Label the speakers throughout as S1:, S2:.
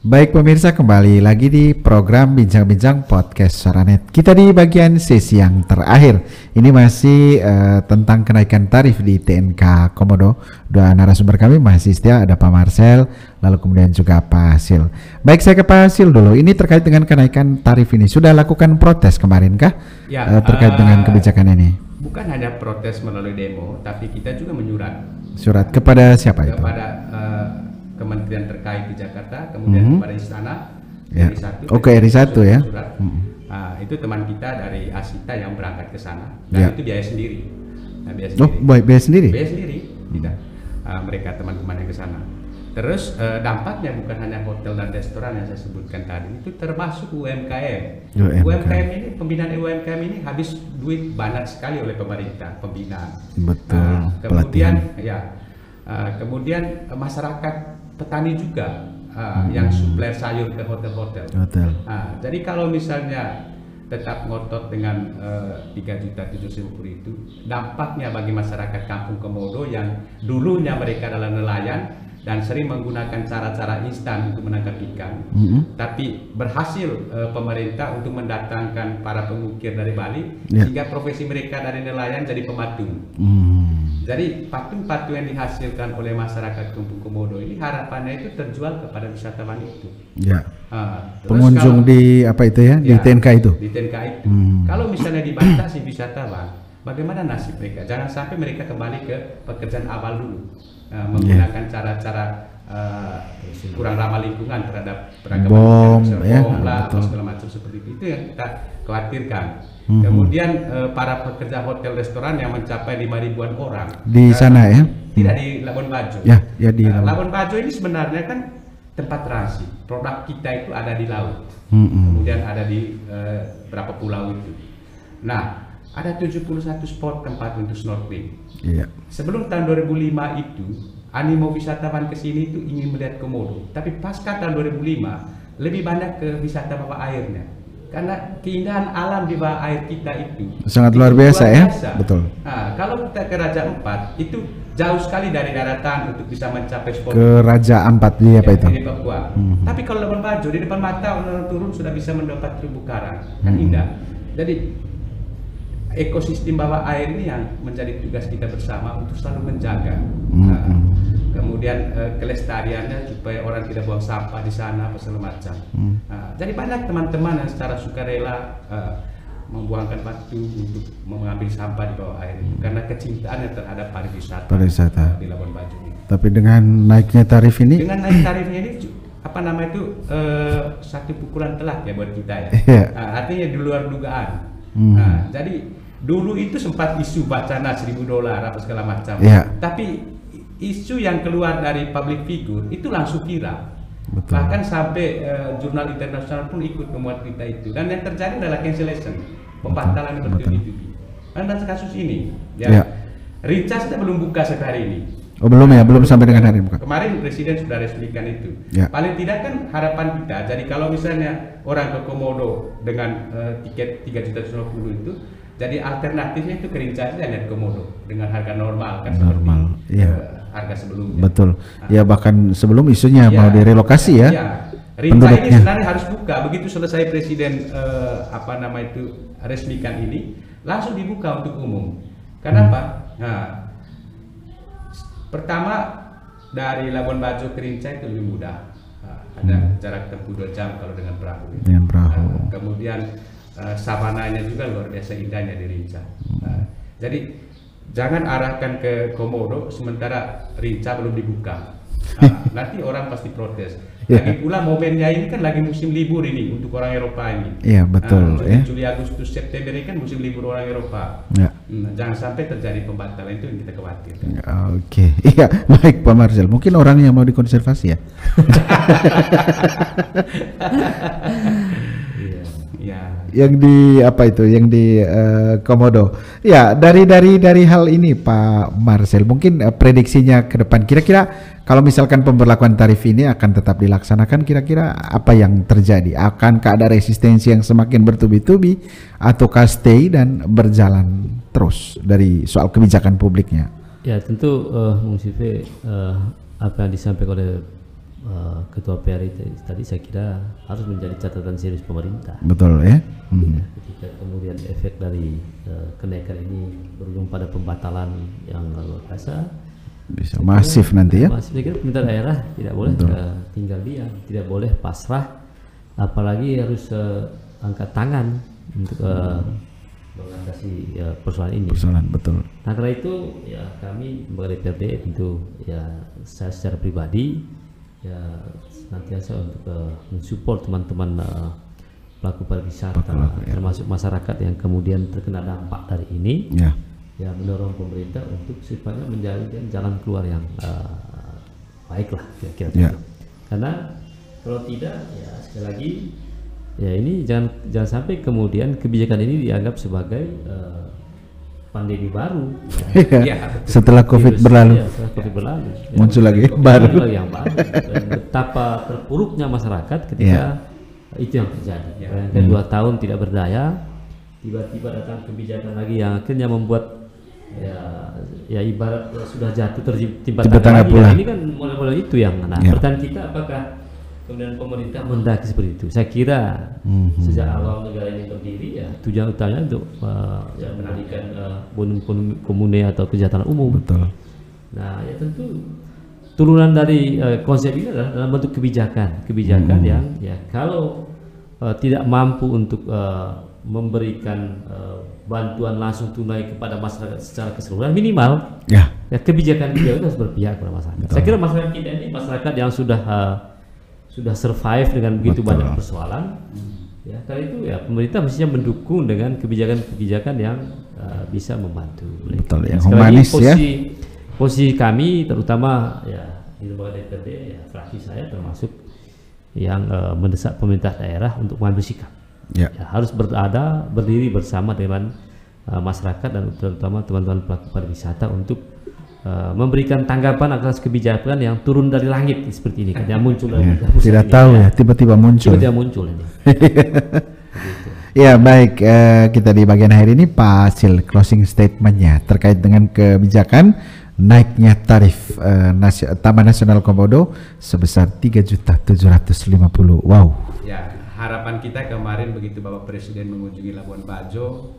S1: Baik pemirsa, kembali lagi di program Bincang-Bincang Podcast Suaranet. Kita di bagian sesi yang terakhir. Ini masih tentang kenaikan tarif di TNK Komodo. Dua narasumber kami masih setia, ada Pak Marcel, lalu kemudian juga Pak Hasil. Baik, saya ke Pak Hasil dulu. Ini terkait dengan kenaikan tarif ini. Sudah lakukan protes kemarin kah?
S2: Ya,
S1: terkait dengan kebijakan ini?
S2: Bukan hanya protes melalui demo, tapi kita juga menyurat.
S1: Surat kepada siapa itu?
S2: Kepada kementerian terkait di Jakarta, kemudian kepada istana.
S1: Ya.
S2: RI1,
S1: Oke, RI1 ya.
S2: Itu teman kita dari Asita yang berangkat ke sana, dan itu biaya sendiri. Biaya
S1: sendiri. Oh, biaya sendiri?
S2: Biaya sendiri, tidak. Mereka teman-teman yang ke sana. Terus dampaknya bukan hanya hotel dan restoran yang saya sebutkan tadi, itu termasuk UMKM. UMKM ini, pembinaan UMKM ini habis duit banyak sekali oleh pemerintah, pembinaan.
S1: Betul.
S2: Kemudian kemudian masyarakat petani juga yang supplier sayur ke hotel-hotel. Jadi kalau misalnya tetap ngotot dengan 3.750.000 itu, dampaknya bagi masyarakat Kampung Komodo yang dulunya mereka adalah nelayan dan sering menggunakan cara-cara instan untuk menangkap ikan, tapi berhasil pemerintah untuk mendatangkan para pengukir dari Bali, sehingga profesi mereka dari nelayan jadi pematung. Jadi patung-patung yang dihasilkan oleh masyarakat Kampung Komodo ini harapannya itu terjual kepada wisatawan itu.
S1: Ya. Pengunjung di apa itu ya? Di TNK itu.
S2: Di TNK itu. Kalau misalnya dibatasi wisatawan, bagaimana nasib mereka? Jangan sampai mereka kembali ke pekerjaan awal dulu, menggunakan cara-cara kurang ramah lingkungan terhadap beragam
S1: bom
S2: lah, segala macam seperti itu yang kita khawatirkan. Kemudian para pekerja hotel restoran yang mencapai 5.000-an orang
S1: di sana ya?
S2: Tidak di Labuan Bajo.
S1: Ya di
S2: Labuan Bajo ini sebenarnya kan tempat transit. Produk kita itu ada di laut. Kemudian ada di berapa pulau itu. Nah, ada 71 spot tempat untuk snorkeling. Sebelum tahun 2005 itu, animo wisatawan ke sini itu ingin melihat Komodo. Tapi pasca tahun 2005, lebih banyak ke wisata bawah airnya. Karena keindahan alam di bawah air kita itu
S1: sangat luar biasa ya. Betul.
S2: Nah, kalau kita ke Raja Ampat itu jauh sekali dari daratan untuk bisa mencapai spot
S1: ke Raja Ampat di apa itu?
S2: Di Papua. Tapi kalau Labuan Bajo di depan mata orang turun sudah bisa mendapat terumbu karang, kan indah. Jadi ekosistem bawah air ini yang menjadi tugas kita bersama untuk selalu menjaga. Kemudian kelestariannya supaya orang tidak buang sampah di sana apa segala macam. Jadi banyak teman-teman yang secara sukarela membuangkan waktu untuk mengambil sampah di bawah air itu karena kecintaannya terhadap pariwisata di Labuan Bajo ini. Tapi dengan naiknya tarif ini? Dengan naik tarifnya ini apa nama itu satu pukulan telak ya buat kita ya. Artinya di luar dugaan. Jadi dulu itu sempat isu wacana $1.000 apa segala macam. Tapi isu yang keluar dari public figure itu langsung viral. Bahkan sampai jurnal internasional pun ikut memuat berita itu. Dan yang terjadi adalah cancellation, pembatalan bertubi-tubi. Dan kasus ini, Rinca sudah belum buka sampai hari ini.
S1: Oh belum ya, belum sampai dengan hari buka.
S2: Kemarin Presiden sudah resmikan itu. Paling tidak kan harapan kita. Jadi kalau misalnya orang ke Komodo dengan tiket 3.750.000 itu, jadi alternatifnya itu ke Rinca saja lihat Komodo dengan harga normal kan normal. Harga sebelumnya. Betul.
S1: Ya bahkan sebelum isunya mau direlokasi ya.
S2: Rinca ini sebenarnya harus buka begitu selesai Presiden resmikan ini langsung dibuka untuk umum. Kenapa? Pertama dari Labuan Bajo ke Rinca itu lebih mudah. Ada jarak tempuh 2 jam kalau dengan perahu. Kemudian savananya juga luar biasa indahnya di Rinca. Jadi jangan arahkan ke Komodo sementara Rinca belum dibuka. Nanti orang pasti protes. Lagi pula momennya ini kan lagi musim libur ini untuk orang Eropa ini.
S1: Iya betul.
S2: Juli, Agustus, September ini kan musim libur orang Eropa. Jangan sampai terjadi pembatalan itu yang kita khawatirkan.
S1: Oke. Iya baik Pak Marcel. Mungkin orang yang mau dikonservasi ya. Yang di apa itu? Yang di Komodo. Ya dari hal ini Pak Marcel. Mungkin prediksinya ke depan. Kira-kira kalau misalkan pemberlakuan tarif ini akan tetap dilaksanakan, kira-kira apa yang terjadi? Akankah ada resistensi yang semakin bertubi-tubi ataukah stay dan berjalan terus dari soal kebijakan publiknya?
S3: Ya tentu Bung Sive apa yang disampaikan oleh Ketua PRI tadi saya kira harus menjadi catatan serius pemerintah.
S1: Betul ya.
S3: Ya, ketika kemudian efek dari kenaikan ini berujung pada pembatalan yang luar biasa,
S1: Bisa masif nanti ya.
S3: masif. Saya kira pemerintah daerah tidak boleh tinggal diam, tidak boleh pasrah, apalagi harus angkat tangan untuk mengatasi persoalan ini.
S1: Persoalan betul.
S3: Nah karena itu ya kami sebagai DPRD tentu ya saya secara pribadi ya senantiasa untuk mensupport teman-teman pelaku pariwisata, termasuk masyarakat yang kemudian terkena dampak dari ini.
S1: Ya.
S3: Ya mendorong pemerintah untuk supaya menjadikan jalan keluar yang baiklah kira-kira.
S1: Ya.
S3: Karena kalau tidak ya sekali lagi ya ini jangan sampai kemudian kebijakan ini dianggap sebagai pandemi baru.
S2: Ya.
S1: Setelah COVID berlalu,
S3: Ya, setelah COVID berlalu.
S1: muncul
S3: Ya,
S1: lagi
S3: COVID
S1: baru.
S3: lagi yang baru. Dan betapa terpuruknya masyarakat ketika itu yang terjadi.
S2: Ya.
S3: Yang 2 tahun tidak berdaya, tiba-tiba datang kebijakan lagi yang akhirnya membuat ya ibarat sudah jatuh tertimpa tangga lagi.
S1: pula.
S3: Nah, ini kan model-model itu yang pertanyaan kita apakah kemudian pemerintah mendaki seperti itu. Saya kira sejak awal negara ini berdiri ya tujuan utamanya untuk menjadikan bonus komune atau kesejahteraan umum.
S1: Betul.
S3: Nah ya tentu turunan dari konsep ini adalah dalam bentuk kebijakan yang ya kalau tidak mampu untuk memberikan bantuan langsung tunai kepada masyarakat secara keseluruhan minimal ya kebijakan itu harus berpihak kepada masyarakat.
S1: Betul.
S3: Saya kira masyarakat kita ini masyarakat yang sudah survive dengan begitu banyak persoalan. Ya, karena itu ya pemerintah mestinya mendukung dengan kebijakan-kebijakan yang bisa membantu.
S1: Betul, yang
S3: Sekali lagi,
S1: humanis
S3: posisi kami terutama ya di lembaga DPRD ya fraksi saya termasuk yang mendesak pemerintah daerah untuk mengambil sikap. Ya, harus berdiri bersama dengan masyarakat dan terutama teman-teman pelaku pariwisata untuk memberikan tanggapan atas kebijakan yang turun dari langit seperti ini kan yang muncul
S1: tidak tahu ya tiba-tiba muncul
S3: ini.
S1: Ya baik, kita di bagian akhir ini Pak Sil closing statementnya terkait dengan kebijakan naiknya tarif Taman Nasional Komodo sebesar 3.750.000. Wow.
S2: Ya, harapan kita kemarin begitu Bapak Presiden mengunjungi Labuan Bajo,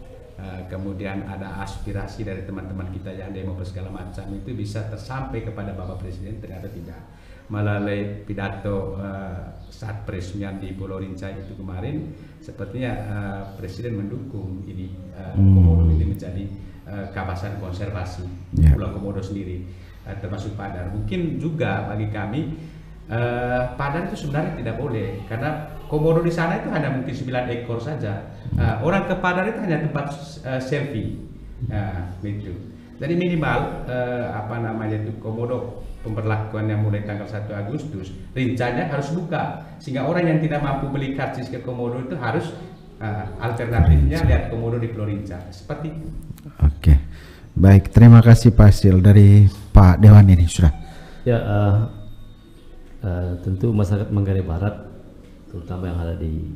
S2: kemudian ada aspirasi dari teman-teman kita yang demo segala macam itu bisa tersampai kepada Bapak Presiden, ternyata tidak. Melalui pidato saat peresmian di Pulau Rinca itu kemarin, sepertinya Presiden mendukung ini Komodo ini menjadi kawasan konservasi Pulau Komodo sendiri, termasuk Padar. Mungkin juga bagi kami Padar itu sebenarnya tidak boleh karena Komodo di sana itu hanya mungkin 9 ekor saja. Orang ke Padar itu hanya tempat selfie, gitu. Jadi minimal itu Komodo pemberlakuan yang mulai tanggal 1 Agustus, rincanya harus buka sehingga orang yang tidak mampu beli karcis ke Komodo itu harus alternatifnya lihat Komodo di Pulau Rinca, seperti itu.
S1: Oke, baik, terima kasih Pak Sil dari Pak Dewan ini sudah.
S3: Ya, tentu masyarakat Manggarai Barat, terutama yang ada di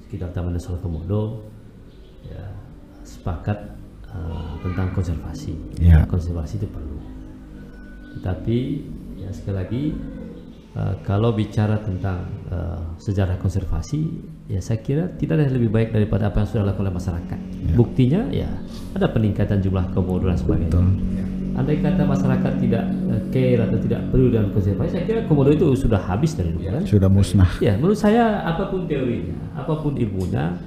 S3: sekitar Taman Nasional Komodo, ya, sepakat tentang konservasi.
S1: Ya.
S3: Konservasi itu perlu. Tetapi ya sekali lagi kalau bicara tentang sejarah konservasi, ya saya kira tidak ada yang lebih baik daripada apa yang sudah dilakukan oleh masyarakat. Ya. Buktinya ya ada peningkatan jumlah komodo dan sebagainya. Ya. Andai kata masyarakat tidak care atau tidak peduli dengan konservasi, saya kira komodo itu sudah habis dari dulu kan?
S1: Sudah musnah.
S3: Ya, menurut saya apapun teorinya, apapun ilmunya,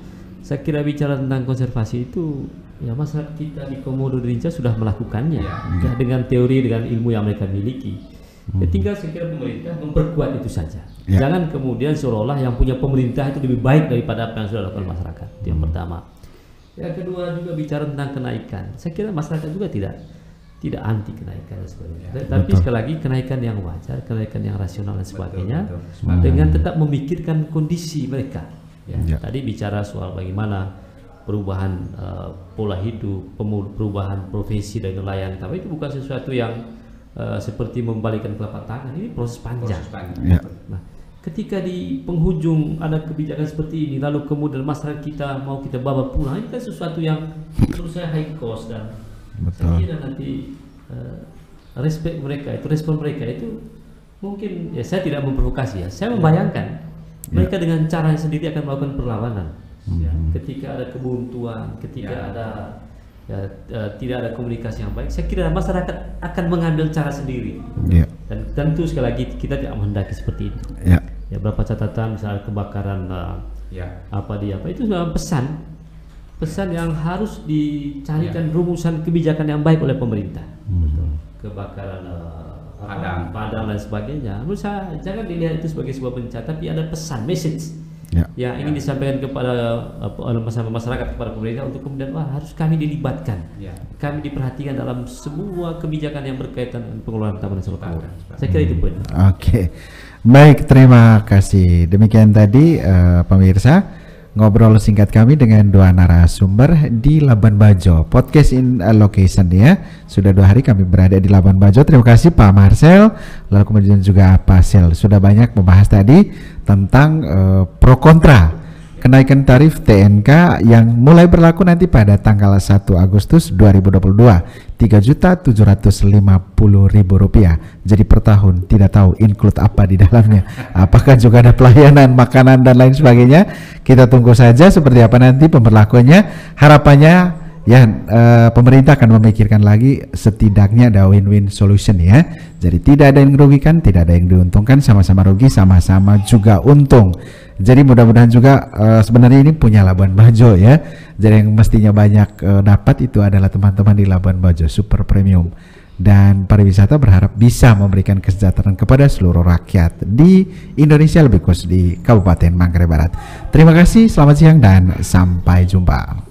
S3: saya kira bicara tentang konservasi itu ya masyarakat kita di Komodo di Rinca sudah melakukannya ya, dengan teori, dengan ilmu yang mereka miliki. Ya, tinggal saya kira pemerintah memperkuat itu saja. Jangan kemudian seolah-olah yang punya pemerintah itu lebih baik daripada apa yang sudah dilakukan masyarakat. Itu yang pertama. Yang kedua juga bicara tentang kenaikan. Saya kira masyarakat juga tidak anti kenaikan dan sebagainya. Tapi sekali lagi kenaikan yang wajar, kenaikan yang rasional dan sebagainya, dengan tetap memikirkan kondisi mereka. Ya. Tadi bicara soal bagaimana perubahan pola hidup, perubahan profesi dan nelayan, tapi itu bukan sesuatu yang seperti membalikan telapak tangan. Ini proses panjang.
S1: Ya.
S3: Nah, ketika di penghujung ada kebijakan seperti ini, lalu kemudian masyarakat kita mau kita bawa pulang, ini kan sesuatu yang menurut saya high cost dan saya kira nanti respon mereka itu mungkin ya saya tidak memprovokasi ya, saya membayangkan mereka dengan caranya sendiri akan melakukan perlawanan. Ketika ada kebuntuan, ketika ada tidak ada komunikasi yang baik, saya kira masyarakat akan mengambil cara sendiri. Dan tentu sekali lagi kita tidak menghendaki seperti itu. Ya, berapa catatan misalnya kebakaran apa itu sudah pesan yang harus dicarikan rumusan kebijakan yang baik oleh pemerintah. Kebakaran Padang dan sebagainya. Menurut saya jangan dilihat itu sebagai sebuah bencana, tapi ada pesan, message yang ingin disampaikan kepada masyarakat, kepada pemerintah untuk kemudian harus kami dilibatkan, kami diperhatikan dalam semua kebijakan yang berkaitan dengan pengelolaan Taman Nasional Komodo. Saya kira itu poin.
S1: Oke, baik, terima kasih. Demikian tadi pemirsa ngobrol singkat kami dengan dua narasumber di Labuan Bajo, podcast in location ya. Sudah 2 hari kami berada di Labuan Bajo. Terima kasih Pak Marcel, lalu kemudian juga Pak Sel sudah banyak membahas tadi tentang pro kontra kenaikan tarif TNK yang mulai berlaku nanti pada tanggal 1 Agustus 2022, Rp3.750.000. Jadi per tahun, tidak tahu include apa di dalamnya. Apakah juga ada pelayanan, makanan dan lain sebagainya? Kita tunggu saja seperti apa nanti pemberlakuannya. Harapannya ya pemerintah akan memikirkan lagi, setidaknya ada win-win solution ya. Jadi tidak ada yang merugikan, tidak ada yang diuntungkan, sama-sama rugi, sama-sama juga untung. Jadi mudah-mudahan juga sebenarnya ini punya Labuan Bajo ya. Jadi yang mestinya banyak dapat itu adalah teman-teman di Labuan Bajo Super Premium. Dan pariwisata berharap bisa memberikan kesejahteraan kepada seluruh rakyat di Indonesia, lebih khusus di Kabupaten Manggarai Barat. Terima kasih, selamat siang dan sampai jumpa.